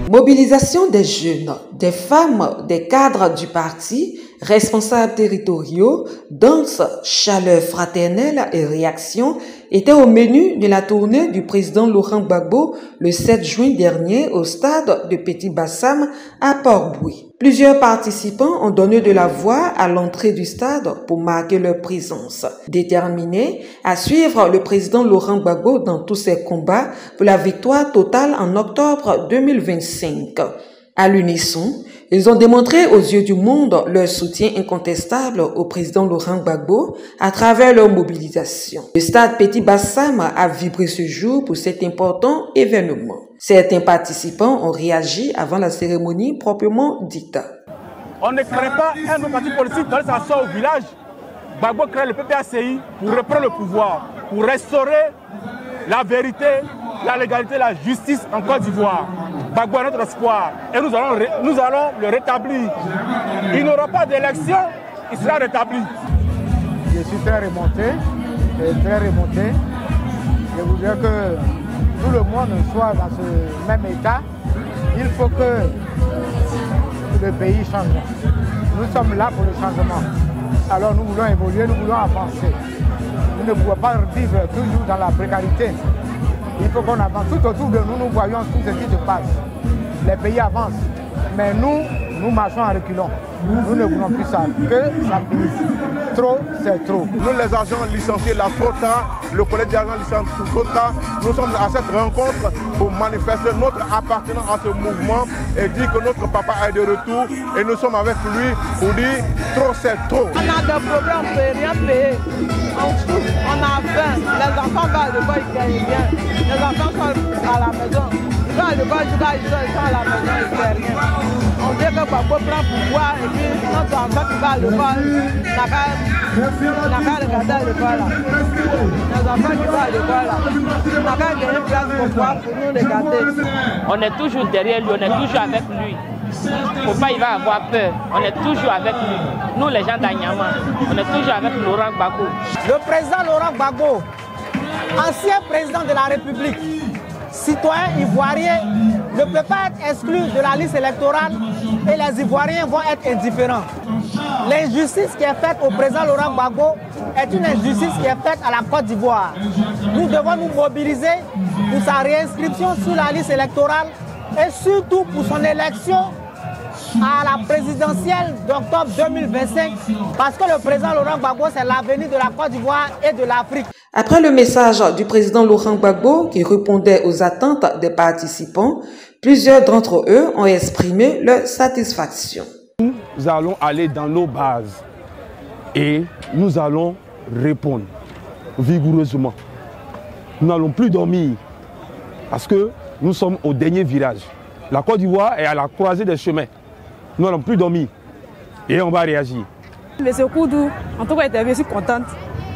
Mobilisation des jeunes, des femmes, des cadres du parti, responsables territoriaux, danse, chaleur fraternelle et réaction étaient au menu de la tournée du président Laurent Gbagbo le 7 juin dernier au stade de Petit Bassam à Port-Bouilly. Plusieurs participants ont donné de la voix à l'entrée du stade pour marquer leur présence, déterminés à suivre le président Laurent Gbagbo dans tous ses combats pour la victoire totale en octobre 2025. À l'unisson, ils ont démontré aux yeux du monde leur soutien incontestable au président Laurent Gbagbo à travers leur mobilisation. Le stade Petit Bassam a vibré ce jour pour cet important événement. Certains participants ont réagi avant la cérémonie proprement dite. On ne crée pas un autre parti politique dans sa sort au village. Gbagbo crée le PPACI pour reprendre le pouvoir, pour restaurer la vérité, la légalité, la justice en Côte d'Ivoire. Gbagbo est notre espoir et nous allons le rétablir. Il n'y aura pas d'élection, il sera rétabli. Je suis très remonté. Je voudrais que tout le monde soit dans ce même état. Il faut que le pays change. Nous sommes là pour le changement. Alors nous voulons évoluer, nous voulons avancer. Nous ne pouvons pas vivre toujours dans la précarité. Il faut qu'on avance. Tout autour de nous, nous voyons tout ce qui se passe. Les pays avancent. Mais nous marchons en reculant. Nous ne voulons plus ça. Que ça finisse. Trop, c'est trop. Nous, les agents licenciés, la FROTA, le collège des agents licenciés, FROTA, nous sommes à cette rencontre pour manifester notre appartenance à ce mouvement et dire que notre papa est de retour. Et nous sommes avec lui pour dire trop, c'est trop. On a des problèmes, on ne peut rien payer. On a faim. Les enfants vont à l'école, ils gagnent bien. Les enfants sont à la maison. Ils vont à l'école, ils sont à la maison, ils ne gagnent rien. On dit que Gbagbo prend pouvoir et puis notre enfant qui va à l'école n'a qu'à regarder à l'école là. Les enfants qui vont à l'école là n'a qu'à gagner une place pour pouvoir pour nous regarder. On est toujours derrière lui, on est toujours avec lui. Faut pas il va avoir peur, on est toujours avec lui. Nous les gens d'Anyama, on est toujours avec Laurent Gbagbo. Le président Laurent Gbagbo, ancien président de la République, citoyen ivoirien, ne peut pas être exclu de la liste électorale et les Ivoiriens vont être indifférents. L'injustice qui est faite au président Laurent Gbagbo est une injustice qui est faite à la Côte d'Ivoire. Nous devons nous mobiliser pour sa réinscription sur la liste électorale et surtout pour son élection à la présidentielle d'octobre 2025 parce que le président Laurent Gbagbo, c'est l'avenir de la Côte d'Ivoire et de l'Afrique. Après le message du président Laurent Gbagbo qui répondait aux attentes des participants, plusieurs d'entre eux ont exprimé leur satisfaction. Nous allons aller dans nos bases et nous allons répondre vigoureusement. Nous n'allons plus dormir parce que nous sommes au dernier virage. La Côte d'Ivoire est à la croisée des chemins. Nous n'allons plus dormir et on va réagir. Monsieur Koudou, en tout cas, je suis contente.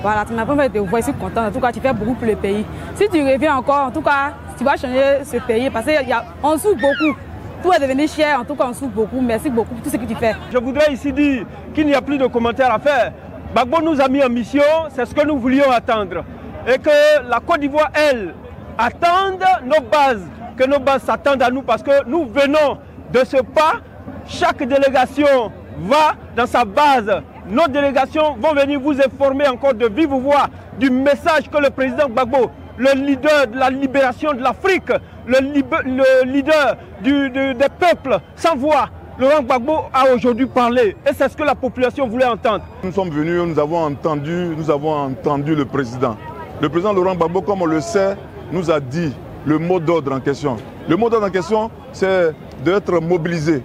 Voilà, tu m'as pas fait de voir, je suis contente. En tout cas, tu fais beaucoup pour le pays. Si tu reviens encore, en tout cas, tu vas changer ce pays parce qu'on souffre beaucoup. Tout est devenu cher, en tout cas, on souffre beaucoup. Merci beaucoup pour tout ce que tu fais. Je voudrais ici dire qu'il n'y a plus de commentaires à faire. Gbagbo nous a mis en mission, c'est ce que nous voulions attendre. Et que la Côte d'Ivoire, elle, attende nos bases, que nos bases s'attendent à nous parce que nous venons de ce pas. Chaque délégation va dans sa base. Nos délégations vont venir vous informer encore de vive voix du message que le président Gbagbo, le leader de la libération de l'Afrique, le leader des peuples sans voix, Laurent Gbagbo a aujourd'hui parlé. Et c'est ce que la population voulait entendre. Nous sommes venus, nous avons entendu le président. Le président Laurent Gbagbo, comme on le sait, nous a dit le mot d'ordre en question. Le mot d'ordre en question, c'est d'être mobilisé.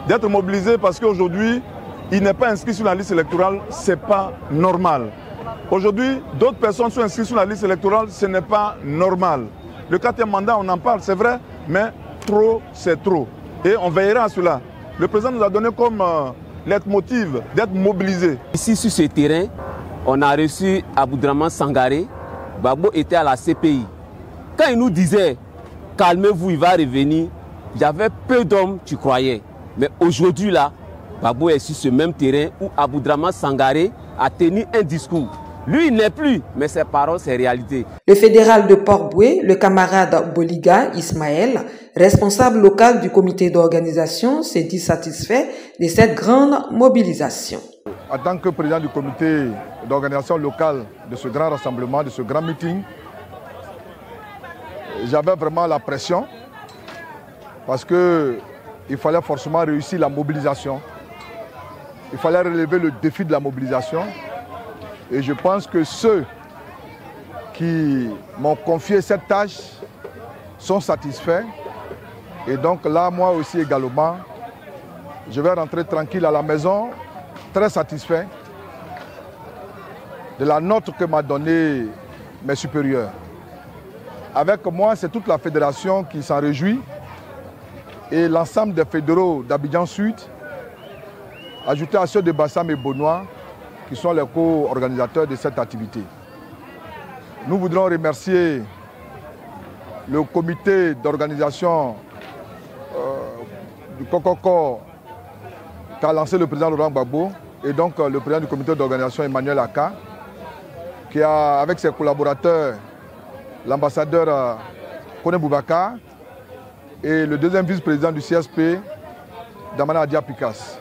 D'être mobilisé parce qu'aujourd'hui, il n'est pas inscrit sur la liste électorale, ce n'est pas normal. Aujourd'hui, d'autres personnes sont inscrites sur la liste électorale, ce n'est pas normal. Le 4e mandat, on en parle, c'est vrai, mais trop, c'est trop. Et on veillera à cela. Le président nous a donné comme leitmotiv d'être mobilisé. Ici, sur ce terrain, on a reçu Aboudraman Sangaré. Gbagbo était à la CPI. Quand il nous disait, calmez-vous, il va revenir, il y avait peu d'hommes, tu croyais. Mais aujourd'hui, là, Gbagbo est sur ce même terrain où Aboudraman Sangaré a tenu un discours. Lui, il n'est plus, mais ses paroles, c'est réalité. Le fédéral de Port-Boué, le camarade Boliga Ismaël, responsable local du comité d'organisation, s'est dit satisfait de cette grande mobilisation. En tant que président du comité d'organisation locale de ce grand rassemblement, de ce grand meeting, j'avais vraiment la pression parce qu'il fallait forcément réussir la mobilisation. Il fallait relever le défi de la mobilisation. Et je pense que ceux qui m'ont confié cette tâche sont satisfaits. Et donc là, moi aussi également, je vais rentrer tranquille à la maison, très satisfait de la note que m'ont donnée mes supérieurs. Avec moi, c'est toute la fédération qui s'en réjouit et l'ensemble des fédéraux d'Abidjan Sud, ajouté à ceux de Bassam et Bonois, qui sont les co-organisateurs de cette activité. Nous voudrons remercier le comité d'organisation du Kokoko qu'a lancé le président Laurent Gbagbo et donc le président du comité d'organisation Emmanuel Aka, qui a avec ses collaborateurs l'ambassadeur Kone Boubacar et le deuxième vice-président du CSP, Damana Adia Pikas,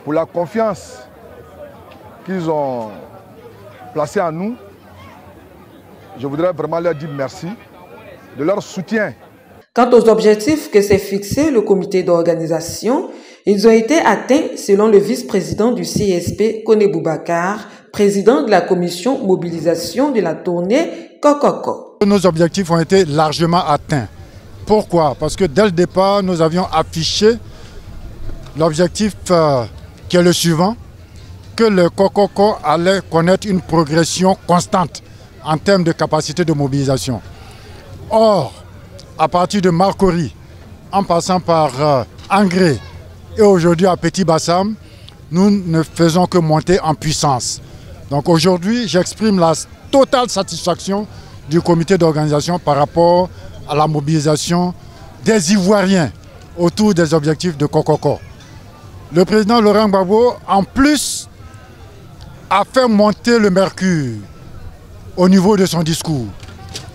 pour la confiance qu'ils ont placée en nous. Je voudrais vraiment leur dire merci de leur soutien. Quant aux objectifs que s'est fixé le comité d'organisation, ils ont été atteints selon le vice-président du CSP, Kone Boubacar, président de la commission mobilisation de la tournée Kokoko. Nos objectifs ont été largement atteints. Pourquoi? Parce que dès le départ, nous avions affiché l'objectif qui est le suivant, que le Kokoko allait connaître une progression constante en termes de capacité de mobilisation. Or, à partir de Marcory, en passant par Angré et aujourd'hui à Petit Bassam, nous ne faisons que monter en puissance. Donc aujourd'hui, j'exprime la totale satisfaction du comité d'organisation par rapport à la mobilisation des Ivoiriens autour des objectifs de Kokoko. Le président Laurent Gbagbo, en plus, a fait monter le mercure au niveau de son discours.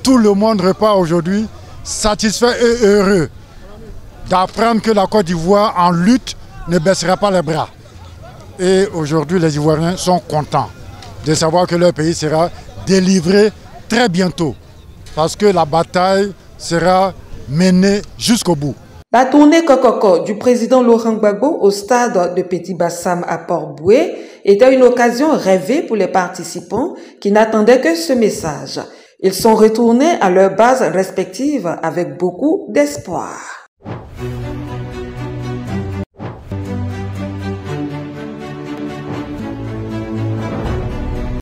Tout le monde repart aujourd'hui satisfait et heureux d'apprendre que la Côte d'Ivoire en lutte ne baissera pas les bras. Et aujourd'hui, les Ivoiriens sont contents de savoir que leur pays sera délivré très bientôt, parce que la bataille sera menée jusqu'au bout. La tournée Kokoko du président Laurent Gbagbo au stade de Petit Bassam à Port-Boué était une occasion rêvée pour les participants qui n'attendaient que ce message. Ils sont retournés à leurs bases respectives avec beaucoup d'espoir.